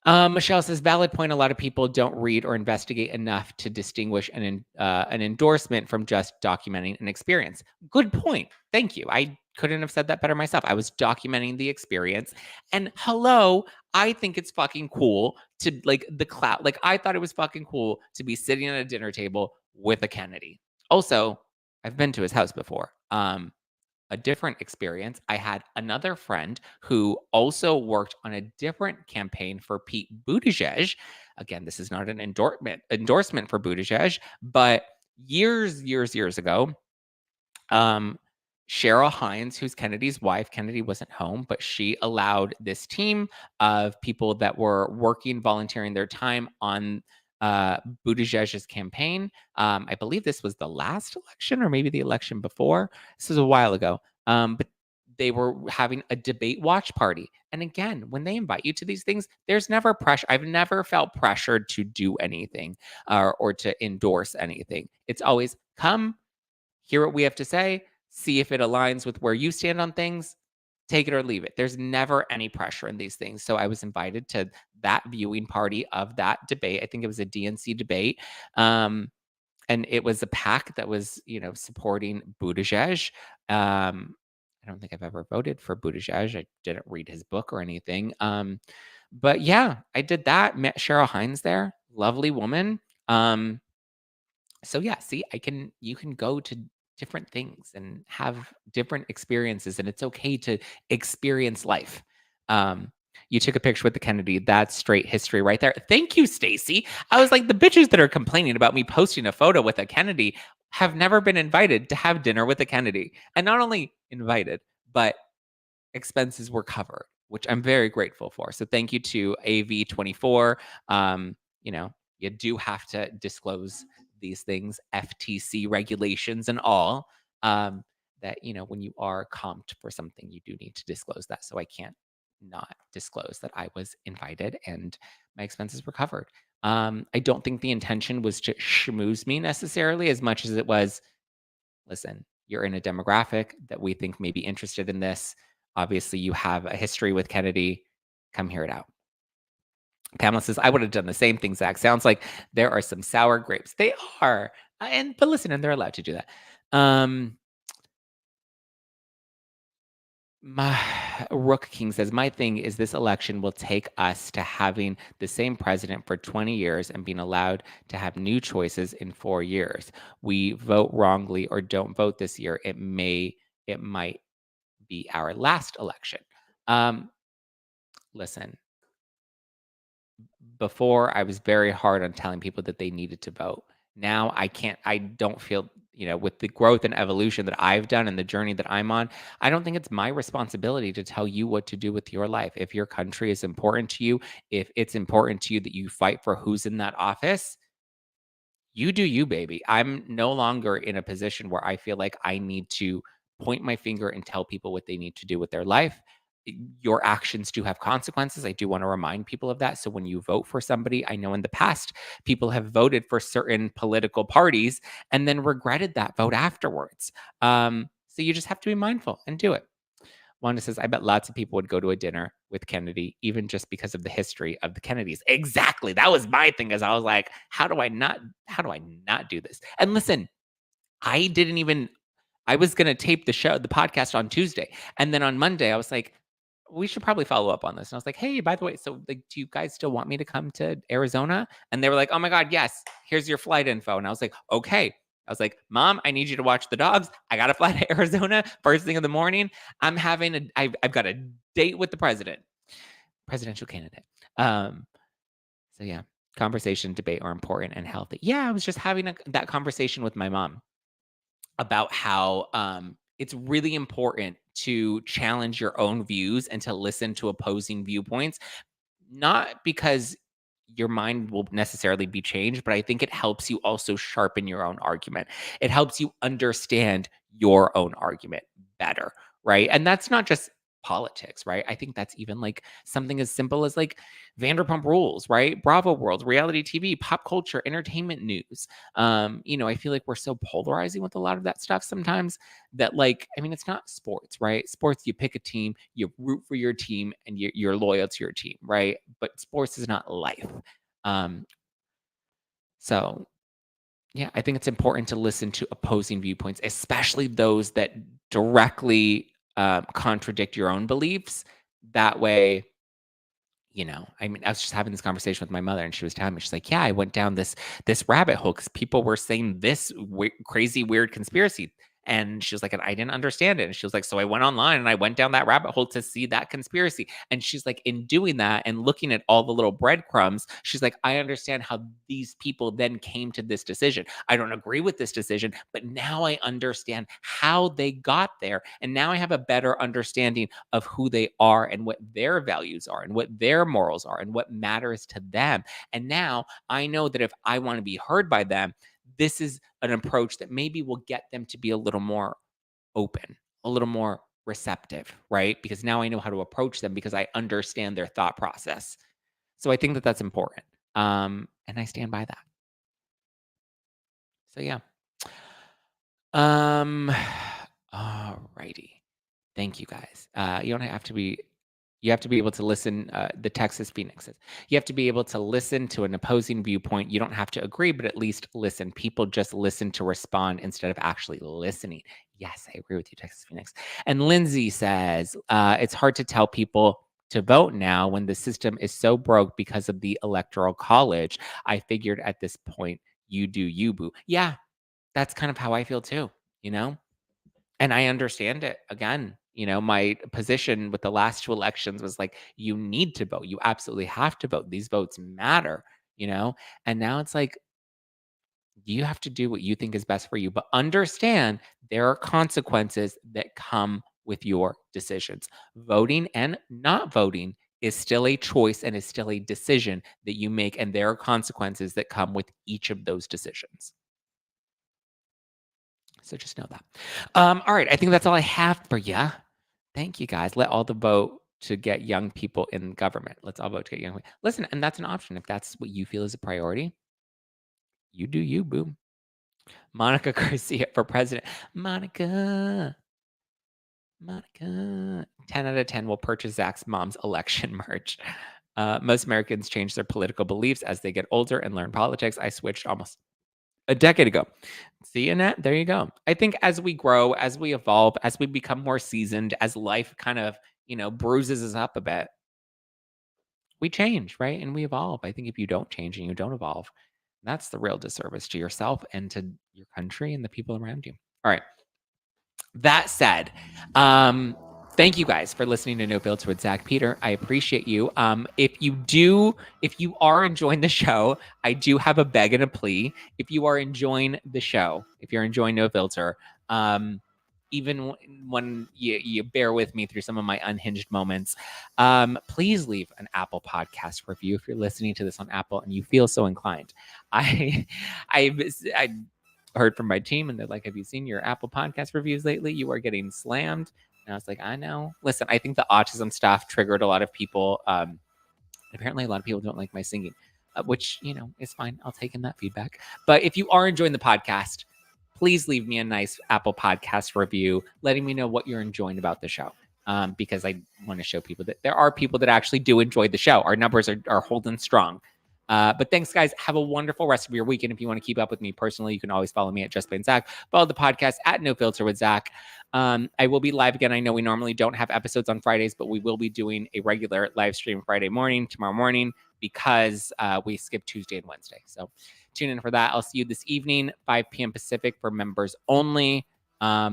Michelle says, valid point. A lot of people don't read or investigate enough to distinguish an endorsement from just documenting an experience. Good point. Thank you. I couldn't have said that better myself. I was documenting the experience. And hello, I think it's fucking cool to like the clout. Like, I thought it was fucking cool to be sitting at a dinner table with a Kennedy. Also, I've been to his house before. A different experience. I had another friend who also worked on a different campaign for Pete Buttigieg. Again, this is not an endorsement for Buttigieg, but years ago, um, Cheryl Hines, who's Kennedy's wife, Kennedy wasn't home, but she allowed this team of people that were working, volunteering their time on Buttigieg's campaign. I believe this was the last election or maybe the election before. This was a while ago. But they were having a debate watch party. And again, when they invite you to these things, there's never pressure. I've never felt pressured to do anything or to endorse anything. It's always come, hear what we have to say, see if it aligns with where you stand on things, take it or leave it. There's never any pressure in these things. So I was invited to that viewing party of that debate. I think it was a DNC debate. Um, and it was a PAC that was, supporting Buttigieg. I don't think I've ever voted for Buttigieg. I didn't read his book or anything. But yeah, I did that. Met Cheryl Hines there, lovely woman. Um, so yeah, see, you can go to different things and have different experiences, and it's okay to experience life. Um, you took a picture with the Kennedy. That's straight history right there. Thank you, Stacy. I was like, the bitches that are complaining about me posting a photo with a Kennedy have never been invited to have dinner with a Kennedy. And not only invited, but expenses were covered, which I'm very grateful for. So thank you to AV24. Um, you know, you do have to disclose these things, FTC regulations and all. That when you are comped for something, you do need to disclose that. So I can't not disclose that I was invited and my expenses were covered. I don't think the intention was to schmooze me necessarily as much as it was, listen, you're in a demographic that we think may be interested in this. Obviously, you have a history with Kennedy. Come hear it out. Pamela says, I would have done the same thing, Zach. Sounds like there are some sour grapes. They are. But listen, and they're allowed to do that. My Rook King says, my thing is this election will take us to having the same president for 20 years and being allowed to have new choices in 4 years. We vote wrongly or don't vote this year. It might be our last election. Listen, before I was very hard on telling people that they needed to vote. Now I don't feel, with the growth and evolution that I've done and the journey that I'm on, I don't think it's my responsibility to tell you what to do with your life. If your country is important to you, if it's important to you that you fight for who's in that office, you do you, baby. I'm no longer in a position where I feel like I need to point my finger and tell people what they need to do with their life. Your actions do have consequences. I do want to remind people of that. So when you vote for somebody, I know in the past, people have voted for certain political parties and then regretted that vote afterwards. So you just have to be mindful and do it. Wanda says, I bet lots of people would go to a dinner with Kennedy, even just because of the history of the Kennedys. Exactly. That was my thing, as I was like, how do I not do this? And listen, I was gonna tape the podcast on Tuesday. And then on Monday, I was like, we should probably follow up on this. And I was like, hey, by the way, so like, do you guys still want me to come to Arizona? And they were like, oh my God, yes, here's your flight info. And I was like, okay. I was like, Mom, I need you to watch the dogs. I got to fly to Arizona first thing in the morning. I've got a date with the presidential candidate. So yeah, conversation, debate are important and healthy. Yeah, I was just having that conversation with my mom about how it's really important to challenge your own views and to listen to opposing viewpoints, not because your mind will necessarily be changed, but I think it helps you also sharpen your own argument. It helps you understand your own argument better, right? And that's not just politics, right? I think that's even like something as simple as like Vanderpump Rules, right? Bravo World, reality TV, pop culture, entertainment news. I feel like we're so polarizing with a lot of that stuff sometimes that, like, I mean, it's not sports, right? Sports, you pick a team, you root for your team, and you're loyal to your team, right? But sports is not life. Um, so yeah, I think it's important to listen to opposing viewpoints, especially those that directly contradict your own beliefs. That way, I mean, I was just having this conversation with my mother, and she was telling me, she's like, "Yeah, I went down this rabbit hole because people were saying this crazy, weird conspiracy." And she was like, and I didn't understand it. And she was like, so I went online and I went down that rabbit hole to see that conspiracy. And she's like, in doing that and looking at all the little breadcrumbs, she's like, I understand how these people then came to this decision. I don't agree with this decision, but now I understand how they got there. And now I have a better understanding of who they are and what their values are and what their morals are and what matters to them. And now I know that if I want to be heard by them, this is an approach that maybe will get them to be a little more open, a little more receptive, right? Because now I know how to approach them because I understand their thought process. So I think that that's important. And I stand by that. So yeah. Alrighty. Thank you guys. You don't have to be you have to be able to listen, the Texas Phoenixes. You have to be able to listen to an opposing viewpoint. You don't have to agree, but at least listen. People just listen to respond instead of actually listening. Yes, I agree with you, Texas Phoenix. And Lindsay says, it's hard to tell people to vote now when the system is so broke because of the electoral college. I figured at this point, you do you, boo. Yeah, that's kind of how I feel too, you know? And I understand it. Again, my position with the last 2 elections was like, you need to vote. You absolutely have to vote. These votes matter, you know? And now it's like, you have to do what you think is best for you, but understand there are consequences that come with your decisions. Voting and not voting is still a choice and is still a decision that you make, and there are consequences that come with each of those decisions. So just know that. All right, I think that's all I have for you. Thank you, guys. Let all the vote to get young people in government. Let's all vote to get young people. Listen, and that's an option. If that's what you feel is a priority, you do you, boo. Monica Garcia for president. Monica. 10 out of 10 will purchase Zach's mom's election merch. Most Americans change their political beliefs as they get older and learn politics. I switched almost a decade ago. See, Annette, there you go. I think as we grow, as we evolve, as we become more seasoned, as life kind of, bruises us up a bit, we change, right? And we evolve. I think if you don't change and you don't evolve, that's the real disservice to yourself and to your country and the people around you. All right. That said, thank you guys for listening to No Filter with Zack Peter. I appreciate you. If you are enjoying the show, I do have a beg and a plea. If you are enjoying the show, if you're enjoying No Filter, even when you bear with me through some of my unhinged moments, please leave an Apple Podcast review if you're listening to this on Apple and you feel so inclined. I heard from my team and they're like, have you seen your Apple Podcast reviews lately? You are getting slammed. And I was like, I know. Listen, I think the autism stuff triggered a lot of people. Apparently a lot of people don't like my singing, which, is fine. I'll take in that feedback. But if you are enjoying the podcast, please leave me a nice Apple Podcast review, letting me know what you're enjoying about the show. Because I want to show people that there are people that actually do enjoy the show. Our numbers are holding strong. But thanks, guys. Have a wonderful rest of your weekend. If you want to keep up with me personally, you can always follow me at Just Plain Zack. Follow the podcast at No Filter with Zack. I will be live again. I know we normally don't have episodes on Fridays, but we will be doing a regular live stream tomorrow morning, because we skip Tuesday and Wednesday. So tune in for that. I'll see you this evening, 5 p.m. Pacific for members only. Ciao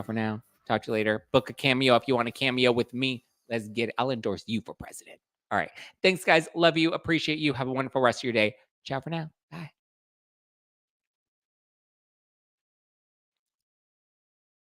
for now. Talk to you later. Book a cameo if you want a cameo with me. Let's get it. I'll endorse you for president. All right. Thanks, guys. Love you. Appreciate you. Have a wonderful rest of your day. Ciao for now. Bye.